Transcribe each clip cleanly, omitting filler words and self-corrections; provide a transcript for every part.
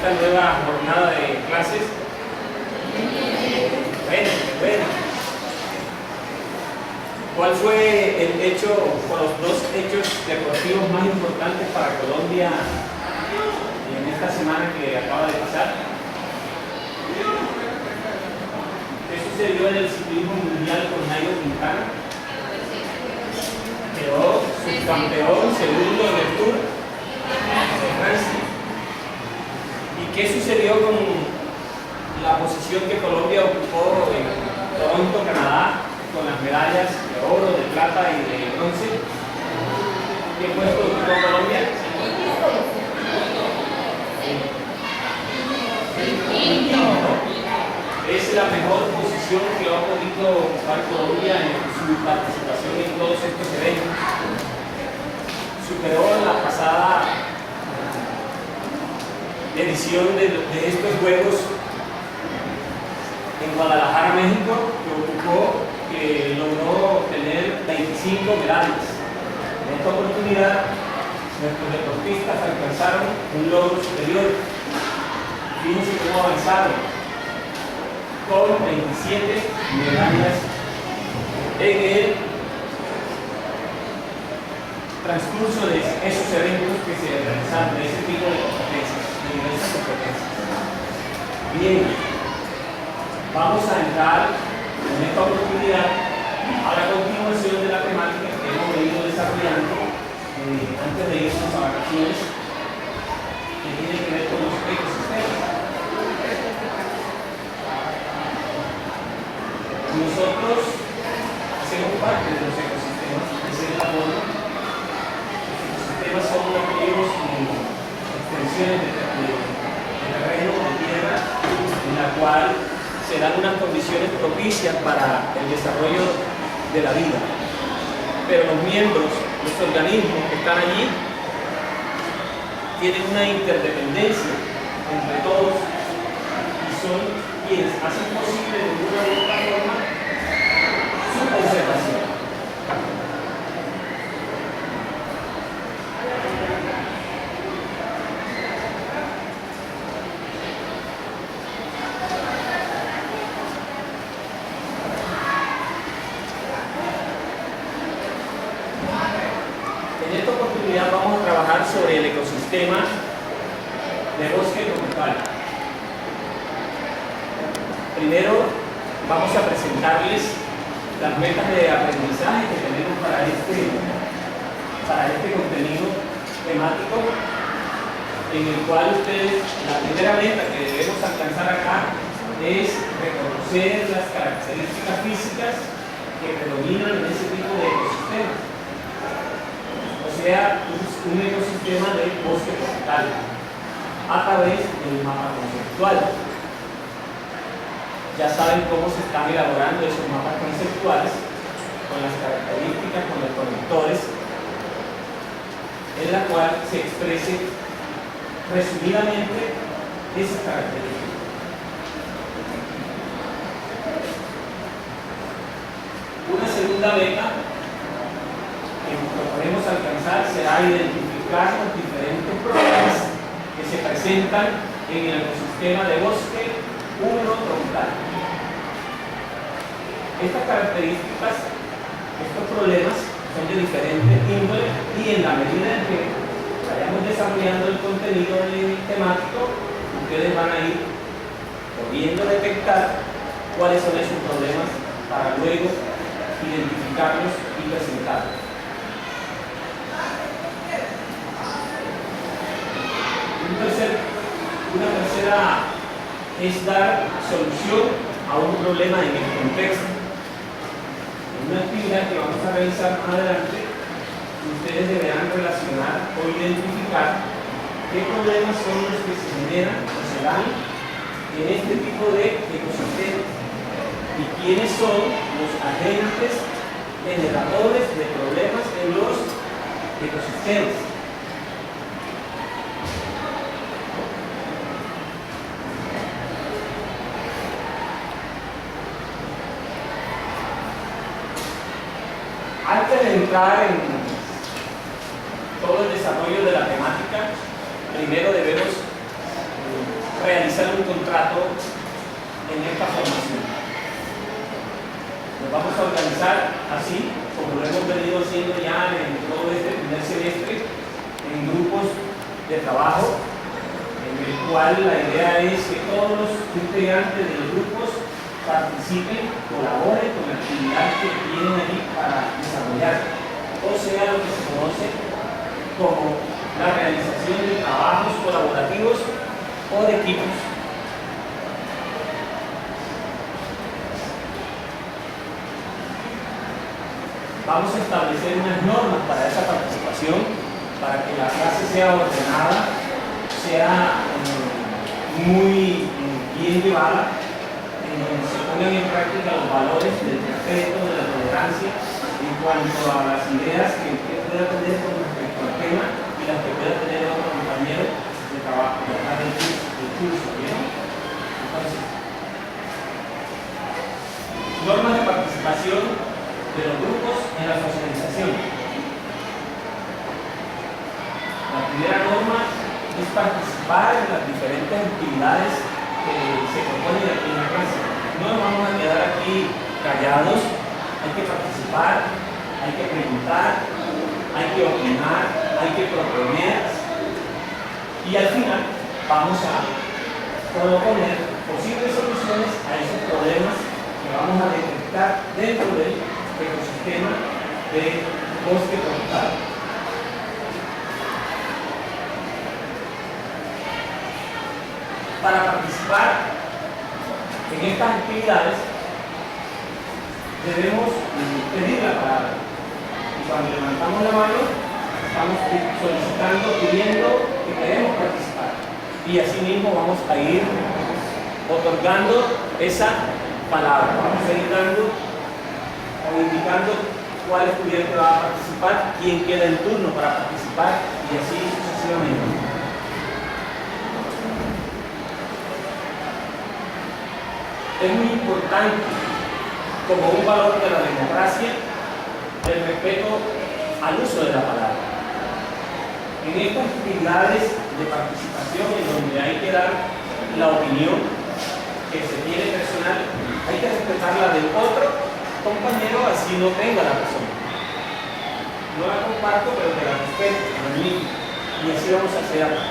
esta nueva jornada de clases? Bueno. ¿Cuál fue el hecho, o los dos hechos deportivos más importantes para Colombia en esta semana que acaba de pasar? ¿Qué sucedió en el ciclismo mundial con Nairo Quintana? Quedó subcampeón, segundo en el Tour de Francia. ¿Y qué sucedió con la posición que Colombia ocupó en Toronto, Canadá, con las medallas de oro, de plata y de bronce? ¿Qué puesto ocupó Colombia? Es la mejor posición que ha podido ocupar Colombia en su participación en todos estos eventos. Superó la pasada edición de estos Juegos en Guadalajara, México, que logró obtener 25 medallas. En esta oportunidad, nuestros deportistas alcanzaron un logro superior. Fíjense cómo avanzaron, con 27 medallas en el transcurso de esos eventos que se realizaron, de ese tipo de competencias, de diversas competencias. Bien, vamos a entrar en esta oportunidad a la continuación de la temática que hemos venido desarrollando antes de irnos a vacaciones, que tiene que ver con los ecosistemas. Nosotros hacemos parte de los ecosistemas, esa es la forma. Los ecosistemas son aquellos extensiones de terreno, de tierra, en la cual se dan unas condiciones propicias para el desarrollo de la vida. Pero los miembros, los organismos que están allí, tienen una interdependencia entre todos y son quienes hacen posible de una u otra forma su conservación. En esta oportunidad vamos a trabajar sobre el ecosistema de bosque tropical. Primero vamos a presentarles las metas de aprendizaje que tenemos para este contenido temático, en el cual ustedes, la primera meta que debemos alcanzar acá es reconocer las características físicas que predominan en ese tipo de ecosistemas, o sea, un ecosistema de bosque tropical a través del mapa conceptual. Ya saben cómo se están elaborando esos mapas conceptuales, con las características, con los conectores, en la cual se exprese resumidamente esas características. Una segunda meta que proponemos alcanzar será identificar los diferentes problemas que se presentan en el ecosistema de bosque tropical. Estas características, estos problemas son de diferentes índoles y en la medida en que vayamos desarrollando el contenido temático, ustedes van a ir pudiendo detectar cuáles son esos problemas para luego identificarlos y presentarlos. Una tercera es dar solución a un problema en el contexto. En una actividad que vamos a realizar más adelante, ustedes deberán relacionar o identificar qué problemas son los que se generan o se dan en este tipo de ecosistemas y quiénes son los agentes generadores de problemas en los ecosistemas. Antes de entrar en todo el desarrollo de la temática, primero debemos realizar un contrato en esta formación. Nos vamos a organizar así, como lo hemos venido haciendo ya en todo este primer semestre, en grupos de trabajo, en el cual la idea es que todos los integrantes de los grupos participen, colaboren con la actividad que tienen allí para desarrollar, o sea, lo que se conoce como la realización de trabajos colaborativos o de equipos. Vamos a establecer unas normas para esa participación, para que la clase sea ordenada, sea muy bien llevada, en donde se pongan en práctica los valores del respeto, de la tolerancia, en cuanto a las ideas que usted pueda tener con respecto al tema y las que pueda tener otro compañero de trabajo, del curso, ¿bien? Entonces, normas de participación de los grupos en la socialización. La primera norma es participar en las diferentes actividades que se proponen aquí en la clase. No nos vamos a quedar aquí callados, hay que participar, hay que preguntar, hay que opinar, hay que proponer y al final vamos a proponer posibles soluciones a esos problemas que vamos a detectar dentro del ecosistema de bosque tropical. Para participar en estas actividades debemos pedir la palabra y cuando levantamos la mano estamos solicitando, pidiendo que queremos participar y así mismo vamos a ir otorgando esa palabra, vamos a ir dando o indicando cuál estudiante va a participar, quién queda en turno para participar y así sucesivamente. Es muy importante, como un valor de la democracia, el respeto al uso de la palabra. En estas actividades de participación, en donde hay que dar la opinión que se tiene personal, hay que respetar la del otro compañero, así no tenga la razón. No la comparto, pero que la respeto, la admito. Y así vamos a hacer acá.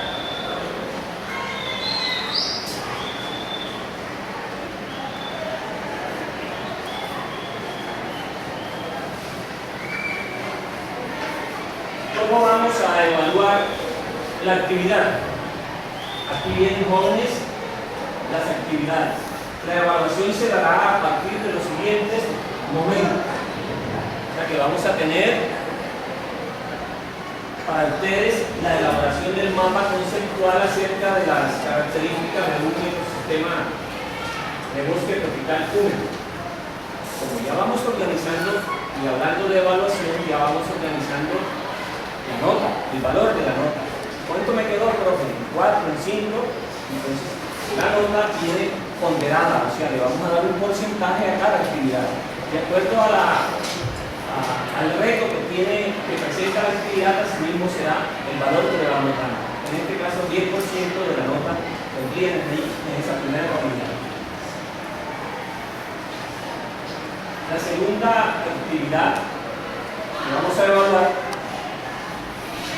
¿Cómo vamos a evaluar la actividad? Aquí vienen, jóvenes, las actividades. La evaluación se dará a partir de los siguientes momentos. O sea que vamos a tener para ustedes la elaboración del mapa conceptual acerca de las características de un ecosistema de bosque tropical húmedo. Como ya vamos organizando y hablando de evaluación, ya vamos organizando la nota, el valor de la nota. ¿Cuánto me quedó, profe? ¿En 4, en 5? Entonces, la nota viene ponderada, o sea, le vamos a dar un porcentaje a cada actividad. De acuerdo al reto que presenta la actividad, así mismo será el valor que le vamos a dar. En este caso, 10% de la nota tendría ahí en esa primera actividad. La segunda actividad que vamos a evaluar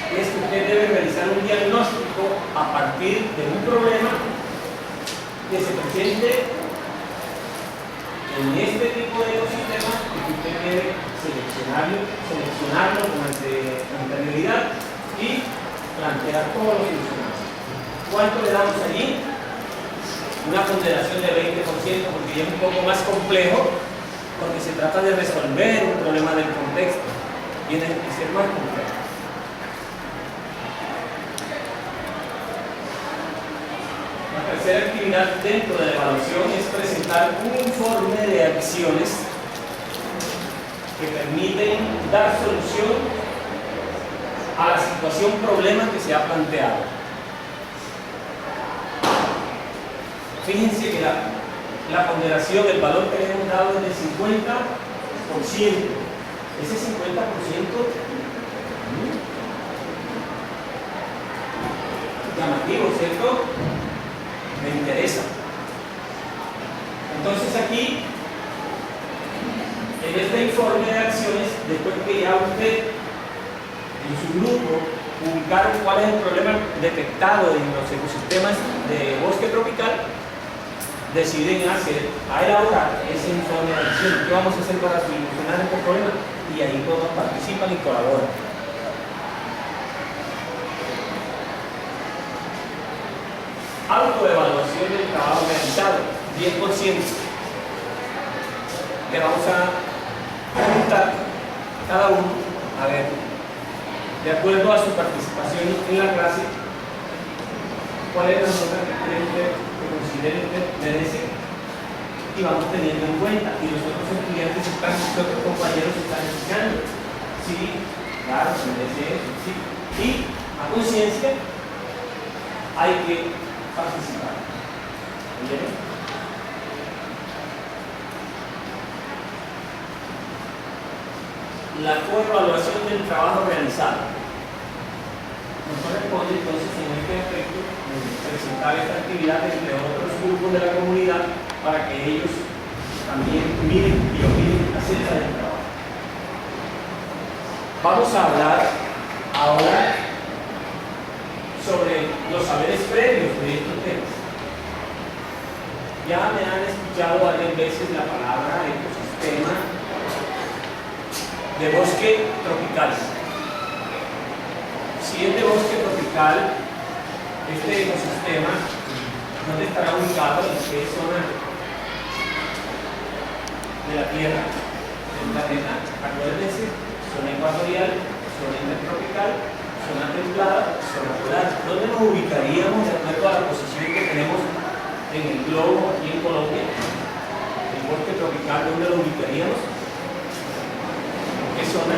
es que usted debe realizar un diagnóstico a partir de un problema que se presente en este tipo de ecosistemas y que usted debe seleccionarlo con anterioridad y plantear cómo lo solucionamos. ¿Cuánto le damos allí? Una ponderación de 20% porque ya es un poco más complejo, porque se trata de resolver un problema del contexto, tiene que ser más complejo. La tercera actividad dentro de la evaluación es presentar un informe de acciones que permiten dar solución a la situación problema que se ha planteado. Fíjense que la ponderación, el valor que le hemos dado es del 50%. Ese 50% llamativo, ¿cierto? me interesa. Entonces aquí, en este informe de acciones, después que ya usted en su grupo publicaron cuál es el problema detectado en los ecosistemas de bosque tropical, deciden elaborar ese informe de acción. ¿Qué vamos a hacer para solucionar este problema? Y ahí todos participan y colaboran. Autoevaluación del trabajo realizado, 10%. Le vamos a preguntar cada uno, a ver, de acuerdo a su participación en la clase, cuál es la nota que consideren que merece, y vamos teniendo en cuenta, y los otros estudiantes están, los otros compañeros están escuchando. Sí, claro, se merece eso, sí. Y a conciencia hay que participar. ¿Bien? La coevaluación del trabajo realizado. Nos corresponde entonces en este aspecto presentar esta actividad entre otros grupos de la comunidad para que ellos también miren y opinen acerca del trabajo. Vamos a hablar ahora sobre los saberes previos de estos temas. Ya me han escuchado varias veces la palabra ecosistema de bosque tropical. Si es de bosque tropical, este ecosistema, ¿dónde estará ubicado? ¿En qué zona de la Tierra? En la arena, acuérdense, zona ecuatorial, zona intertropical, zona templada, zona polar. ¿Dónde nos ubicaríamos de acuerdo a la posición que tenemos en el globo aquí en Colombia? El bosque tropical, ¿dónde lo ubicaríamos? ¿Qué zona?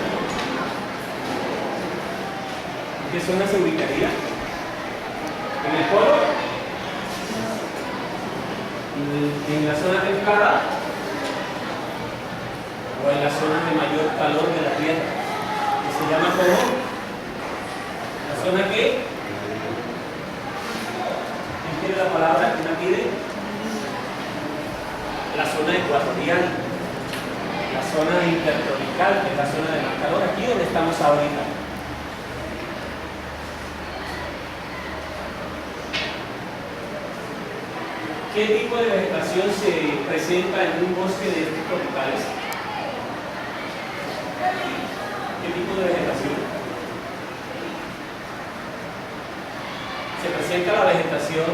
¿Qué zona se ubicaría? ¿En el polo? ¿En la zona templada? ¿O en la zona de mayor calor de la Tierra? ¿Que se llama como? ¿La zona qué? ¿Quién quiere la palabra? ¿Quién la pide? La zona ecuatorial. La zona intertropical, que es la zona de más calor, aquí donde estamos ahorita. ¿Qué tipo de vegetación se presenta en un bosque de estos tropicales? ¿Qué tipo de vegetación? Se presenta la vegetación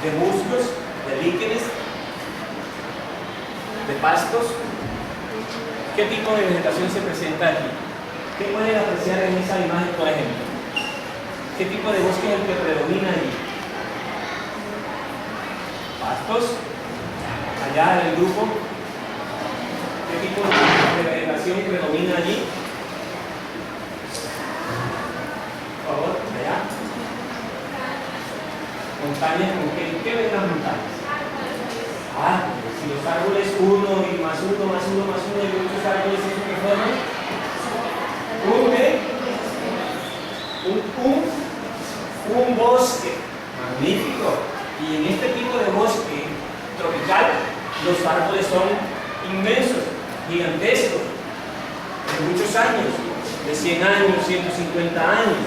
de musgos, de líquenes, de pastos. ¿Qué tipo de vegetación se presenta aquí? ¿Qué pueden apreciar en esa imagen, por ejemplo? ¿Qué tipo de bosque es el que predomina allí? Pastos. Allá en el grupo, ¿qué tipo de vegetación predomina allí? Por favor, allá. Montañas, ¿qué ven las montañas? Si los árboles 1 y más 1 más 1 más 1 y muchos árboles, ¿eso qué forman? Un bosque magnífico. Y en este tipo de bosque tropical, los árboles son inmensos, gigantescos, de muchos años, de 100 años, 150 años.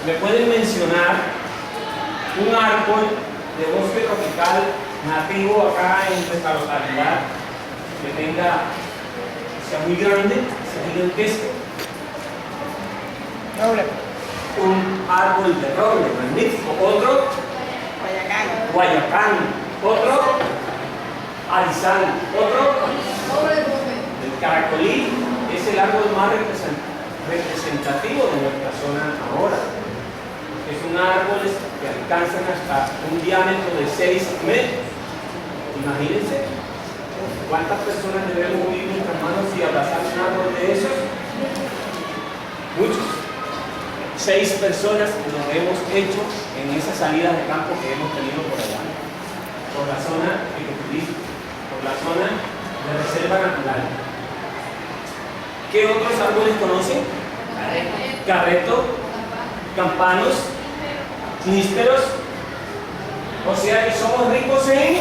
¿Me pueden mencionar un árbol de bosque tropical nativo acá en nuestra localidad que sea muy grande, sea gigantesco? Roble. Un árbol de roble, magnífico. Otro, Guayacán. Otro, Arizal. Otro, el caracolí. Es el árbol más representativo de nuestra zona ahora. Es un árbol que alcanzan hasta un diámetro de 6 metros. Imagínense cuántas personas debemos unir nuestras manos y abrazar un árbol de esos. Muchos. 6 personas lo hemos hecho en esas salidas de campo que hemos tenido por allá, por la zona ecoturística, por la zona de reserva natural. ¿Qué otros árboles conocen? Carreto, campanos, nísperos, O sea que somos ricos en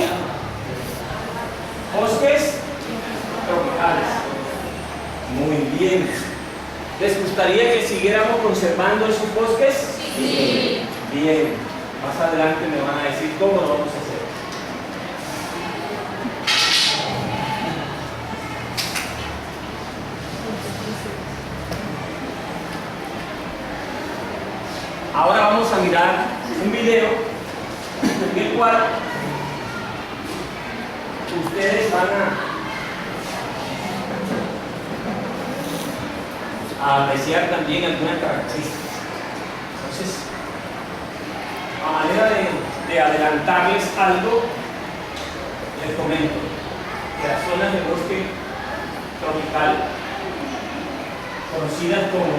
bosques tropicales. Muy bien. ¿Les gustaría que siguiéramos conservando esos bosques? Sí. Bien. Más adelante me van a decir cómo lo vamos a hacer. Ahora vamos a mirar un video en el cual ustedes van a apreciar también algunas características. Entonces, a manera de adelantarles algo, les comento que las zonas de bosque tropical, conocidas como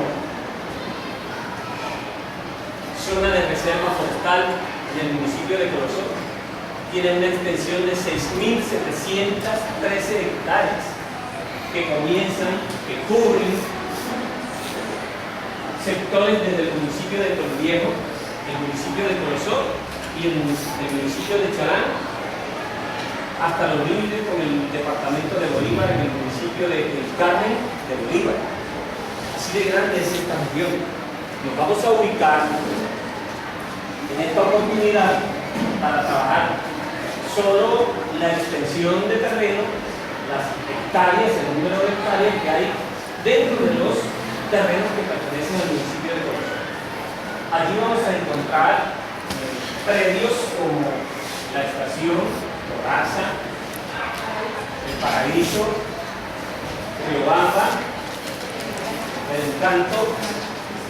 zona de reserva forestal en el municipio de Corozal, tiene una extensión de 6.713 hectáreas que cubren sectores desde el municipio de Tolviejo, el municipio de Corozal y el municipio de Chalán, hasta los límites con el departamento de Bolívar en el municipio de El Carmen de Bolívar. Así de grande es esta región. Nos vamos a ubicar en esta oportunidad para trabajar solo la extensión de terreno, las hectáreas, el número de hectáreas que hay dentro de los terrenos que pertenecen al municipio de Corozal. Allí vamos a encontrar predios como la estación Coraza, el Paraíso, Riobamba, el Encanto,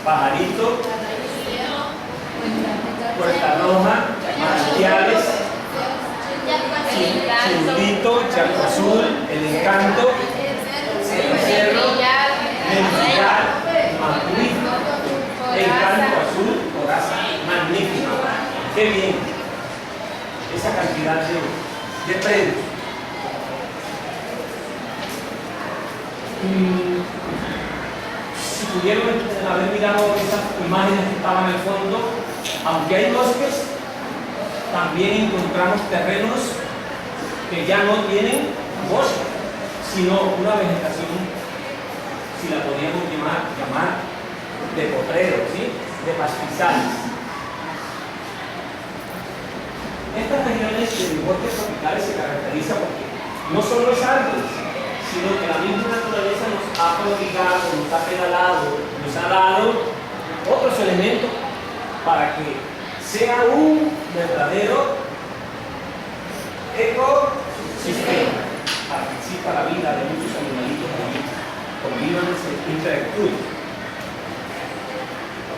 Pajarito, Puerta Roja, Manantiales, Chulito, Charco Azul, El Encanto, El Cerro, Mentillar, magnífico, Encanto Azul, Coraza, magnífico. Qué bien esa cantidad de predios. Si pudieron haber mirado esas imágenes que estaban en el fondo, aunque hay bosques, también encontramos terrenos que ya no tienen bosque, sino una vegetación, si la podríamos llamar de potrero, ¿sí? De pastizales. Estas regiones de bosques tropicales se caracterizan porque no solo es árboles, sino que la misma naturaleza nos ha prodigado, nos ha regalado, nos ha dado otros elementos para que sea un verdadero ecosistema, para que exista la vida de muchos animalitos allí, convivan y se interactúen.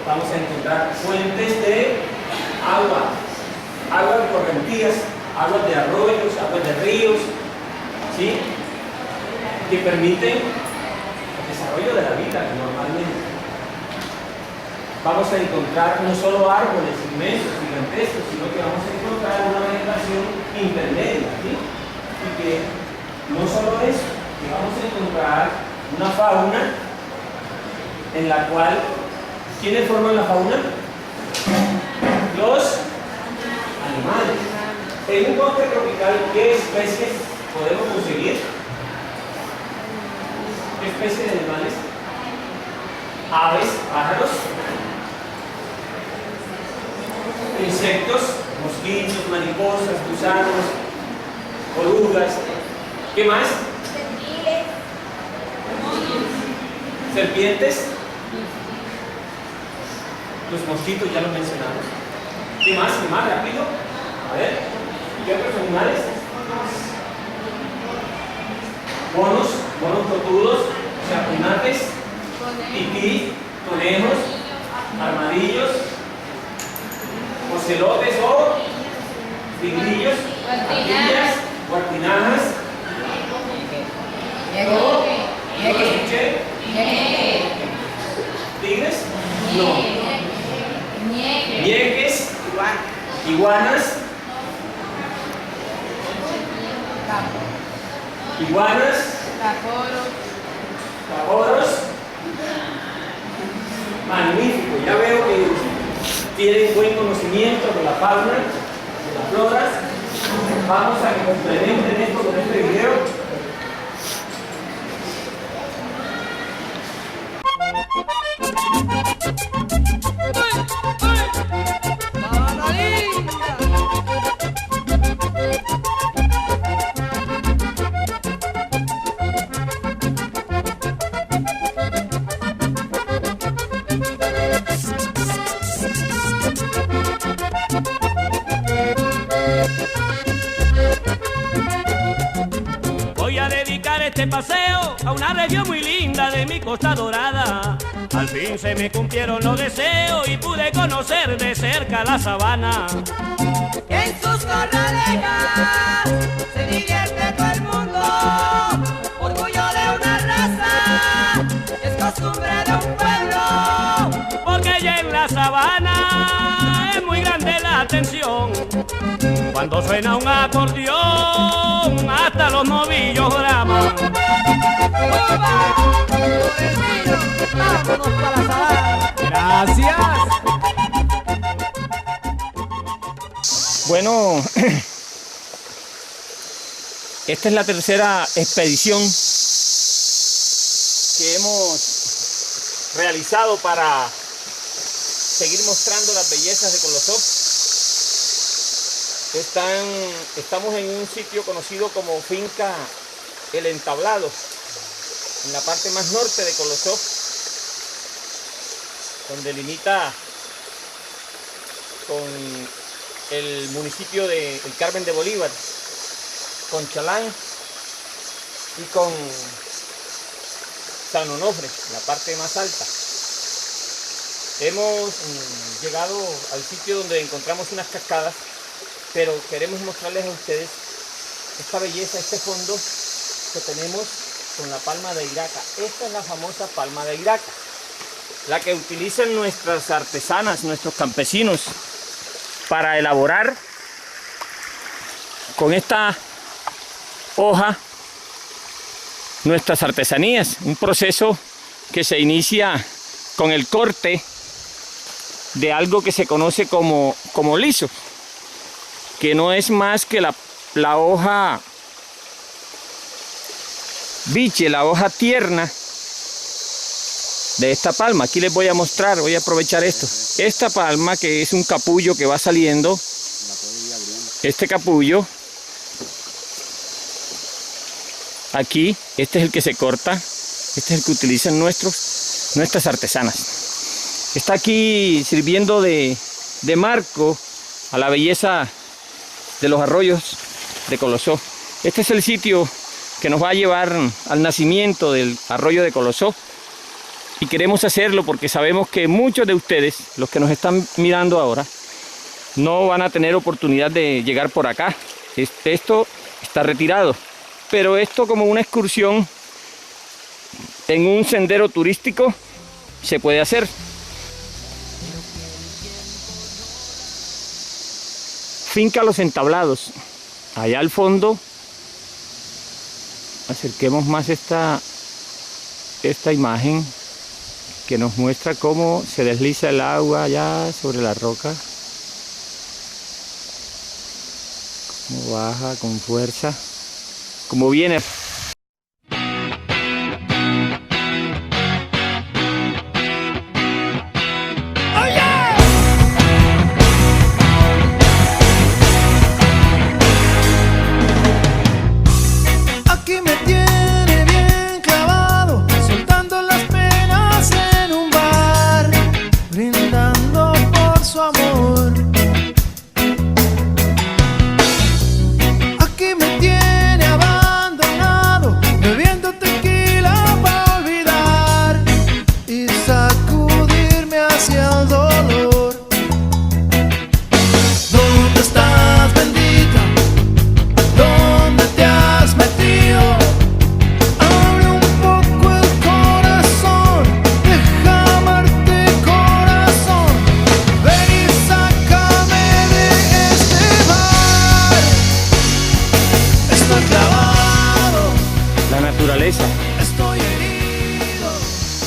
Vamos a encontrar fuentes de agua, aguas de correntías, aguas de arroyos, aguas de ríos, ¿sí? Que permiten el desarrollo de la vida normalmente. Vamos a encontrar no solo árboles inmensos, gigantescos, sino que vamos a encontrar una vegetación intermedia, ¿sí? Y que no solo eso, que vamos a encontrar una fauna en la cual, ¿quiénes forman la fauna? Los animales. En un bosque tropical, ¿qué especies podemos conseguir? ¿Qué especie de animales? Aves, pájaros, insectos, mosquitos, mariposas, gusanos, orugas. ¿Qué más? Serpientes. Los mosquitos ya los mencionamos. ¿Qué más? ¿Qué más? Rápido. A ver. ¿Qué otros animales? Monos totudos, o sea, primates, tití, conejos, armadillos, ocelotes o tigrillos, ardillas, guartinajas. ¿No lo escuché? ¿Tigres? No. Ñeques, iguanas, caporos. Magnífico, ya veo que tienen buen conocimiento de la fauna Floras. Vamos a que complementen esto con este video. Voy a dedicar este paseo a una región muy linda de mi Costa Dorada. Al fin se me cumplieron los deseos y pude conocer de cerca la sabana. En sus corralejas se divierte todo el mundo, orgullo de una raza, es costumbre de un pueblo. Porque allá en la sabana es muy grande la atención. Cuando suena un acordeón, hasta los novillos braman. ¡Uva! ¡Vámonos para la sabana! Gracias. Bueno, esta es la tercera expedición que hemos realizado para seguir mostrando las bellezas de Colosop. Estamos en un sitio conocido como Finca El Entablado, en la parte más norte de Colosop, donde limita con el municipio de El Carmen de Bolívar, con Chalán y con San Onofre, la parte más alta. Hemos llegado al sitio donde encontramos unas cascadas, pero queremos mostrarles a ustedes esta belleza, este fondo que tenemos con la palma de Iraca. Esta es la famosa palma de Iraca, la que utilizan nuestras artesanas, nuestros campesinos, para elaborar con esta hoja nuestras artesanías. Un proceso que se inicia con el corte de algo que se conoce como liso, que no es más que la hoja biche, la hoja tierna de esta palma. Aquí les voy a mostrar, voy a aprovechar esto. Esta palma, que es un capullo que va saliendo, este capullo, aquí, este es el que se corta, este es el que utilizan nuestras artesanas. Está aquí sirviendo de marco a la belleza de los arroyos de Colosop. Este es el sitio que nos va a llevar al nacimiento del arroyo de Colosop. Y queremos hacerlo porque sabemos que muchos de ustedes, los que nos están mirando ahora, no van a tener oportunidad de llegar por acá. Esto está retirado, pero esto como una excursión en un sendero turístico se puede hacer. Finca Los Entablados. Allá al fondo, acerquemos más esta imagen que nos muestra cómo se desliza el agua allá sobre la roca, cómo baja con fuerza, como viene.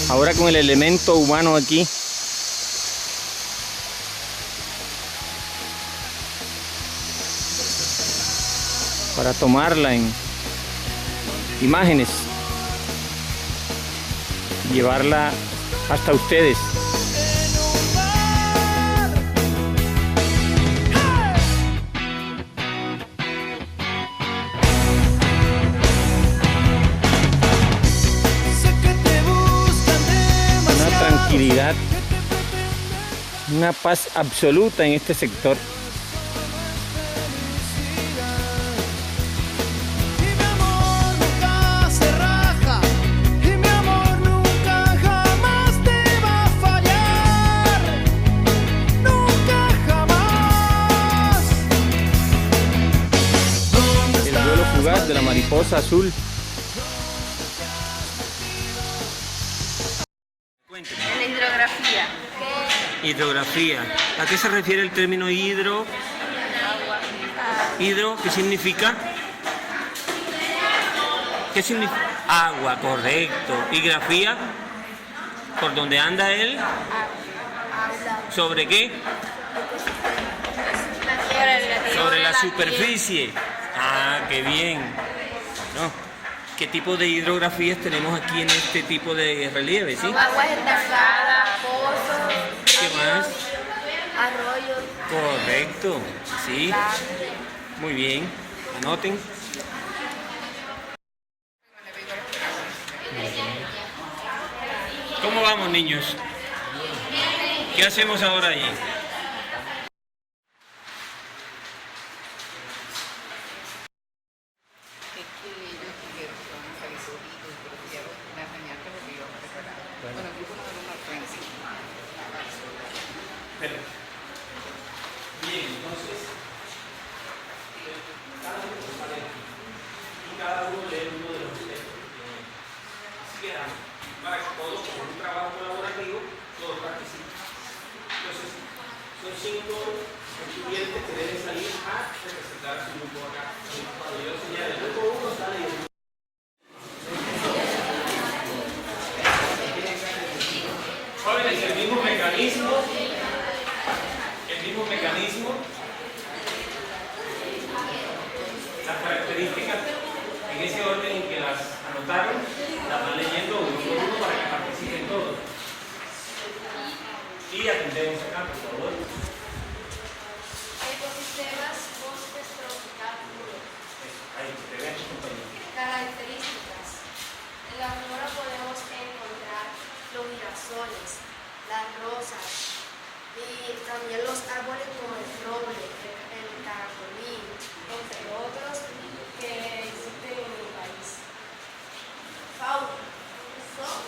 Ahora con el elemento humano aquí, para tomarla en imágenes, llevarla hasta ustedes. Una tranquilidad, una paz absoluta en este sector. De la mariposa azul. La hidrografía. Hidrografía. ¿A qué se refiere el término hidro? Hidro, ¿qué significa? ¿Qué significa? Agua, correcto. ¿Y grafía? ¿Por dónde anda él? ¿Sobre qué? Sobre la superficie. Ah, qué bien. ¿No? ¿Qué tipo de hidrografías tenemos aquí en este tipo de relieve? ¿Sí? Aguas estancadas, pozos. ¿Qué más? Arroyos. Correcto. Sí. Muy bien. Anoten. ¿Cómo vamos, niños? ¿Qué hacemos ahora allí? Bien, entonces, cada uno lee uno de los textos. Así que para que todos, como un trabajo colaborativo, todos participen. Entonces, son 5 estudiantes que deben salir a representar a su grupo acá. Cuando yo señale el grupo 1, sale y el grupo. Jóvenes, el mismo mecanismo, las características en ese orden en que las anotaron, las van leyendo uno por uno para que participen todos. Y atendemos acá, por favor. Ecosistemas, bosques tropicales. Ahí, te vean tus compañeros. Características. En la flora podemos encontrar los girasoles, las rosas y también los árboles como el roble, el caracolí, entre otros que existen en mi país. Fauna. Son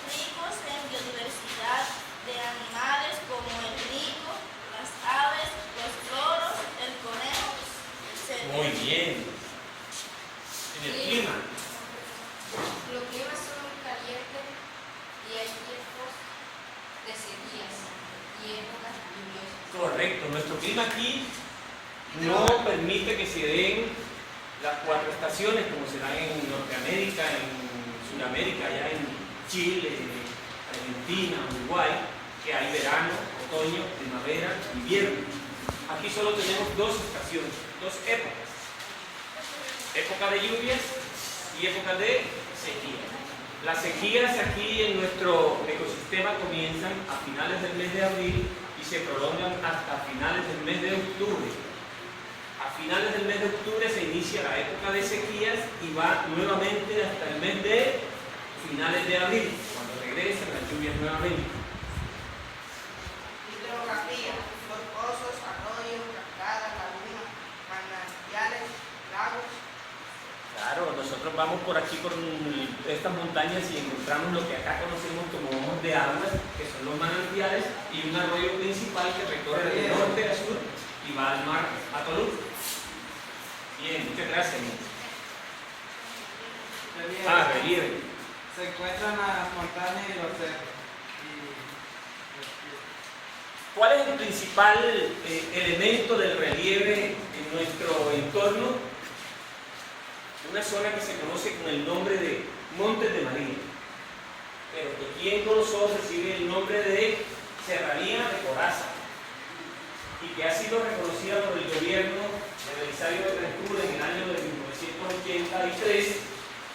ricos en biodiversidad de animales como el rico, las aves, los loros, el conejo. Muy bien. En el clima. Los climas son calientes y hay tiempos de sequías y épocas lluviosas. Correcto. Nuestro clima aquí no permite que se den las 4 estaciones como se dan en Norteamérica, en Sudamérica, allá en Chile, Argentina, Uruguay, que hay verano, otoño, primavera, invierno. Aquí solo tenemos 2 estaciones, 2 épocas. Época de lluvias y época de sequía. Las sequías aquí en nuestro ecosistema comienzan a finales del mes de abril y se prolongan hasta finales del mes de octubre. A finales del mes de octubre se inicia la época de sequías y va nuevamente hasta el mes de finales de abril, cuando regresan las lluvias nuevamente. Hidrografía, los pozos, arroyos, cascadas, lagunas, manantiales, lagos. Claro, nosotros vamos por aquí, por estas montañas y encontramos lo que acá conocemos como ojos de aguas, que son los manantiales, y un arroyo principal que recorre de norte a sur y va al mar, a Toluca. Bien, muchas gracias. Relieve. Se encuentran las montañas y los cerros. ¿Cuál es el principal elemento del relieve en nuestro entorno? Una zona que se conoce con el nombre de Montes de María, pero que aquí en Colosó recibe el nombre de Serranía de Coraza y que ha sido reconocida por el gobierno de el Belisario de Ventura en el año de 1983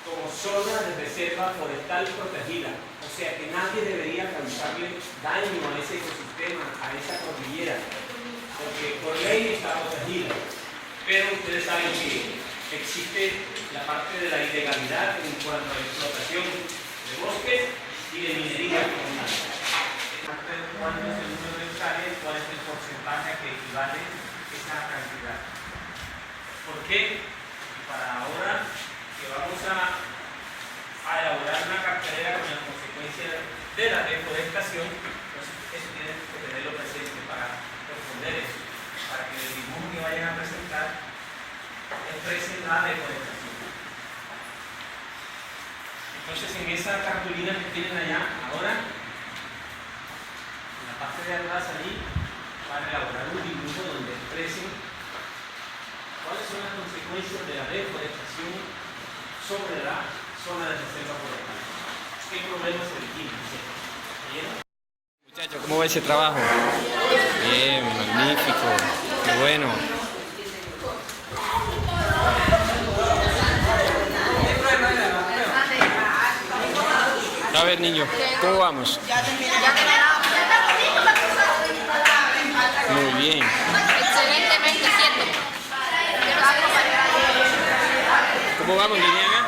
como zona de reserva forestal protegida. O sea que nadie debería causarle daño a ese ecosistema, a esa cordillera, porque por ley está protegida. Pero ustedes saben que existe la parte de la ilegalidad en cuanto a la explotación de bosques y de minería comunal. ¿Cuánto es el número de hectáreas? ¿Cuál es el porcentaje que equivale a esa cantidad? ¿Por qué? Porque para ahora que vamos a elaborar una cartelera con las consecuencias de la deforestación, entonces eso tienen que tenerlo presente para responder eso, para que el dibujo que vayan a presentar expresen la deforestación. Entonces en esa cartulina que tienen allá ahora, en la parte de atrás ahí, van a elaborar un dibujo donde expresen cuáles son las consecuencias de la deforestación sobre la zona de reserva forestal. ¿Qué problemas se originan? Muchachos, ¿cómo va ese trabajo? Bien, magnífico, qué bueno. A ver, niño, ¿cómo vamos? Muy bien. Excelentemente, ¿cierto? ¿Cómo vamos, Liliana?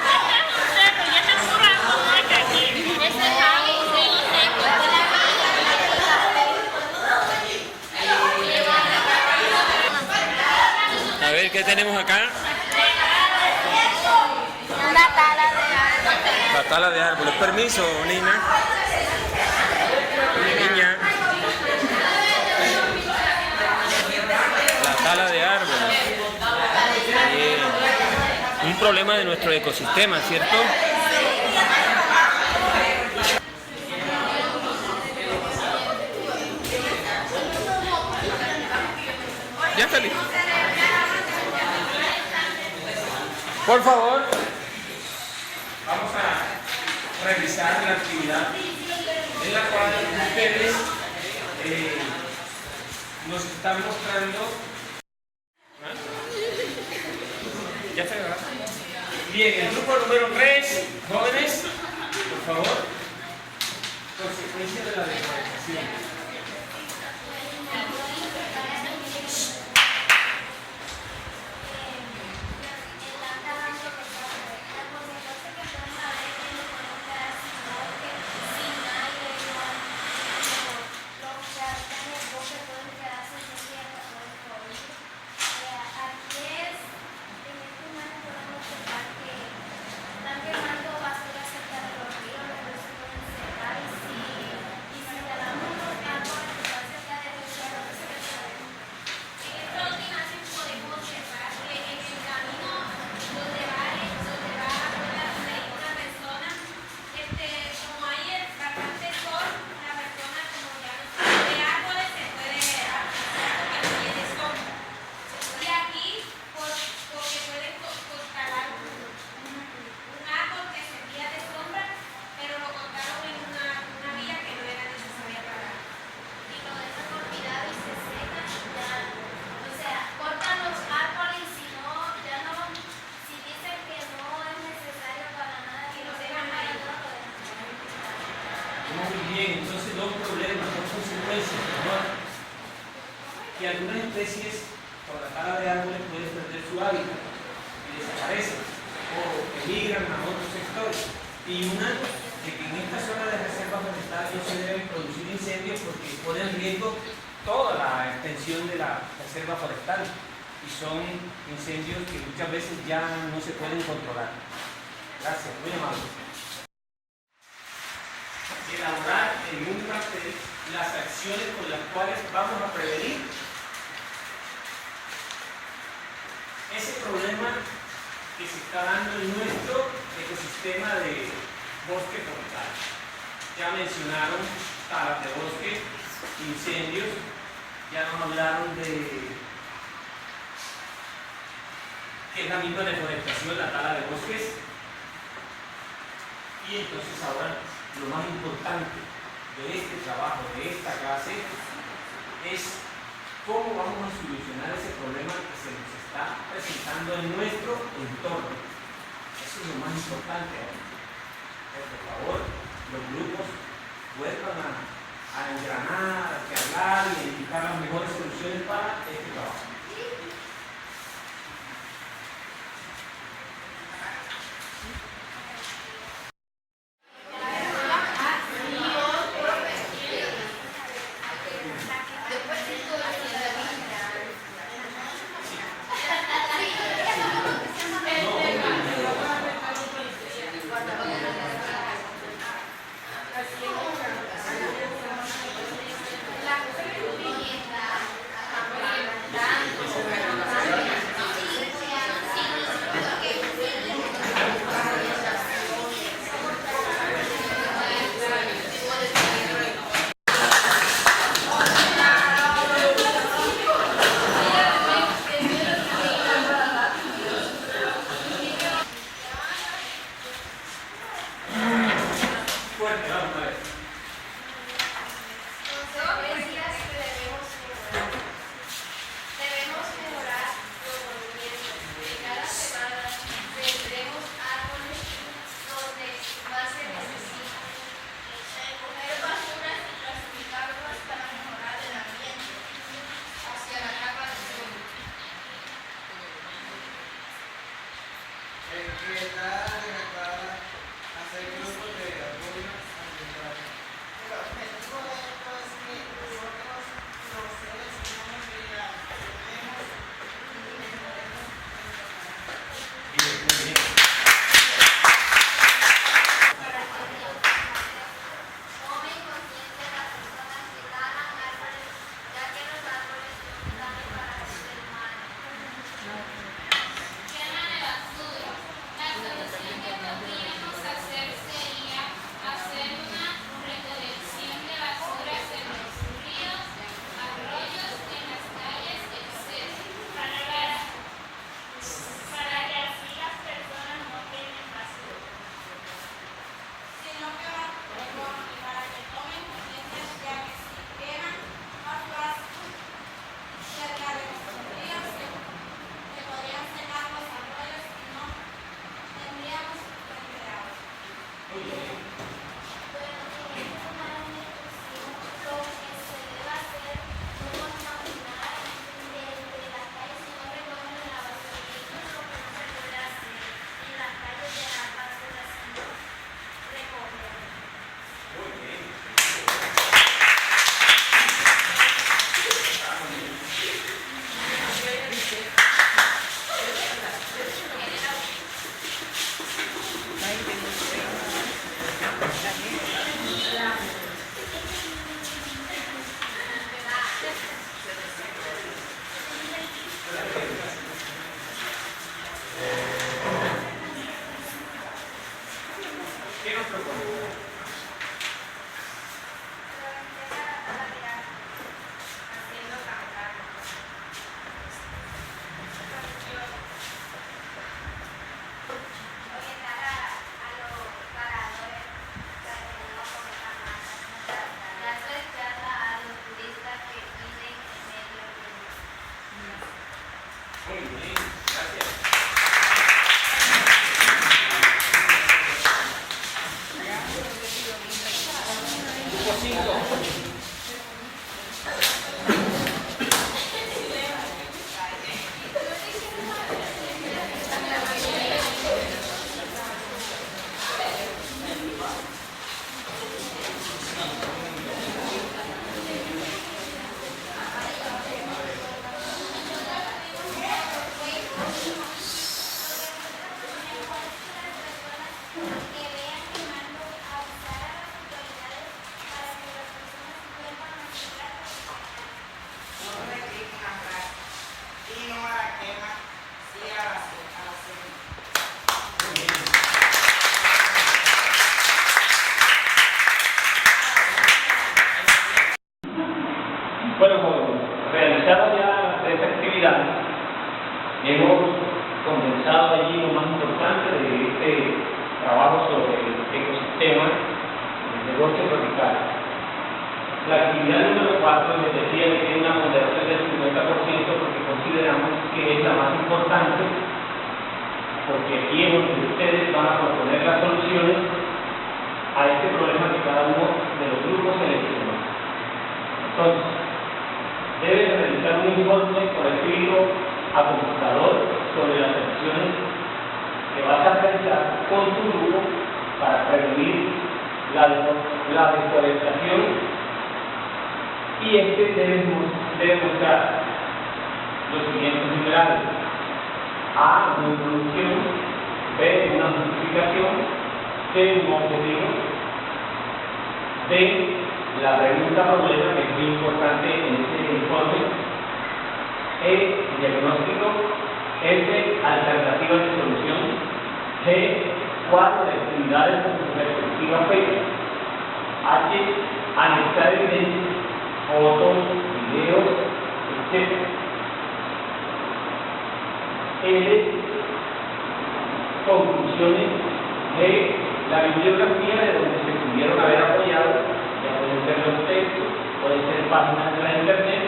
A ver, ¿qué tenemos acá? Una tala de árboles. La tala de árboles. Permiso, Nina. Niña. La tala de árboles. Bien. Un problema de nuestro ecosistema, ¿cierto? Ya está listo. Por favor. Vamos a revisar la actividad en la cual ustedes nos están mostrando. Ya está, ¿verdad? Bien, el grupo número 3, jóvenes, por favor, consecuencia de la deforestación. Muy bien, entonces dos problemas, dos consecuencias, ¿no? Que algunas especies por la tala de árboles pueden perder su hábitat y desaparecen o emigran a otros sectores. Y una, de que en esta zona de reserva forestal no se deben producir incendios porque pone en riesgo toda la extensión de la reserva forestal y son incendios que muchas veces ya no se pueden controlar. Gracias, muy amable. Elaborar en un cartel las acciones con las cuales vamos a prevenir ese problema que se está dando en nuestro ecosistema de bosque forestal. Ya mencionaron talas de bosque, incendios, ya nos hablaron de que es la misma deforestación, la tala de bosques. Y entonces ahora lo más importante de este trabajo, de esta clase, es cómo vamos a solucionar ese problema que se nos está está presentando en nuestro entorno. Eso es lo más importante ahora. Por favor, los grupos vuelvan a engranar, a hablar y identificar las mejores soluciones para este trabajo. Fuerte, vamos a ver. Debemos mejorar los movimientos. Que cada semana tendremos árboles donde más se necesita. Recoger basuras y clasificarlas para mejorar el ambiente hacia la capa de suelo. El que está dedicado a hacer grupos de apoyo ambiental. El objetivo de esto es que nosotros, los seres humanos, tenemos y mejoremos Bien, muy bien. Tomen conciencia de las personas que talan árboles, ya que los árboles son vitales para el ser humano. Quema de basura. La solución que podríamos hacer sería hacer una recolección de basuras en los ríos, arroyos, en las calles, etc. Para que así las personas no quemen basura. Sino que para que tomen conciencia, ya que si queman basuras cerca de los ríos, se podrían secar los arroyos y no tendríamos fuente de agua. Muy bien. Bueno, en esta manifestación lo que se debe hacer no contaminar entre las calles, sino recoger la basura. Y esto es lo que no se puede hacer en las calles de la basura, sino recoger. Muy bien. ¿Qué nos propone? Haciendo campañas. Orientar a los paradores para que no cometan más. Darles charla a los turistas que viven en medio ambiente. Muy bien, gracias. Grupo 5. Que vean quemando, avisar a las autoridades para que las personas vuelvan a reciclar. no reciclan y no a la quema, sí a la cena. Muy bien. Bueno, realizada ya esta actividad, hemos condensado allí lo más importante de este trabajo sobre el ecosistema del bosque tropical. La actividad número 4 les decía que tiene una ponderación del 50% porque consideramos que es la más importante, porque aquí es donde ustedes van a proponer las soluciones a este problema que cada uno de los grupos seleccionó. Entonces, deben realizar un informe por escrito a computador sobre las acciones que vas a realizar con tu grupo para prevenir la deforestación, y debe mostrar los siguientes numerales: A, una introducción; B, una justificación; C, un objetivo; D, la pregunta problema, que es muy importante en este informe; E, diagnóstico; F, alternativas de solución; G, cuadro de actividades con su respectiva fecha; H, anexar evidencia, fotos, videos, etc. L, conclusiones. G, la bibliografía de donde se pudieron haber apoyado, ya pueden ser los textos, pueden ser páginas de la internet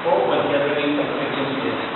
o cualquier revista que se considere.